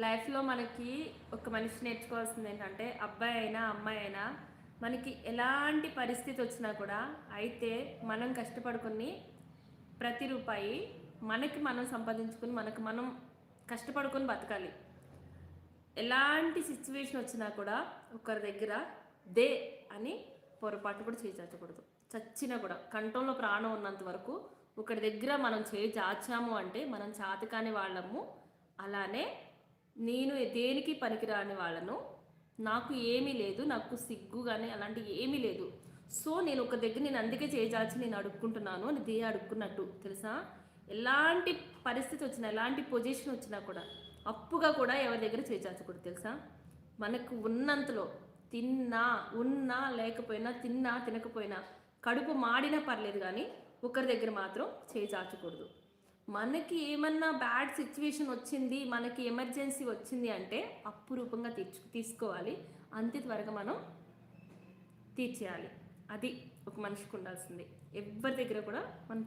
లైఫ్లో మనకి ఒక మనిషి నేర్చుకోవాల్సింది ఏంటంటే అబ్బాయి అయినా అమ్మాయి అయినా మనకి ఎలాంటి పరిస్థితి వచ్చినా కూడా అయితే మనం కష్టపడుకుని ప్రతి రూపాయి మనకి మనం సంపాదించుకుని మనకు మనం కష్టపడుకొని బతకాలి. ఎలాంటి సిచ్యువేషన్ వచ్చినా కూడా ఒకరి దగ్గర దే అని పొరపాటు కూడా చేయి చాచకూడదు. చచ్చినా కూడా కంఠంలో ప్రాణం ఉన్నంత వరకు ఒకరి దగ్గర మనం చేయి చాచాము అంటే మనం చాతకాని వాళ్ళము. అలానే నేను దేనికి పనికిరాని వాళ్ళను, నాకు ఏమీ లేదు, నాకు సిగ్గు కానీ అలాంటివి ఏమీ లేదు. సో నేను ఒక దగ్గర నేను అందుకే చేజాచి నేను అడుక్కుంటున్నాను అని దే అడుక్కున్నట్టు తెలుసా. ఎలాంటి పరిస్థితి వచ్చినా ఎలాంటి పొజిషన్ వచ్చినా కూడా అప్పుగా కూడా ఎవరి దగ్గర చేజాచకూడదు తెలుసా. మనకు ఉన్నంతలో తిన్నా ఉన్నా లేకపోయినా తిన్నా తినకపోయినా కడుపు మాడినా పర్లేదు కానీ ఒకరి దగ్గర మాత్రం చేజాచకూడదు. మనకి ఏమన్నా బ్యాడ్ సిచ్యువేషన్ వచ్చింది, మనకి ఎమర్జెన్సీ వచ్చింది అంటే అప్పు రూపంగా తీసుకోవాలి. అంతే త్వరగా మనం తీర్చేయాలి. అది ఒక మనిషికి ఉండాల్సింది. ఎవరి దగ్గర కూడా మనం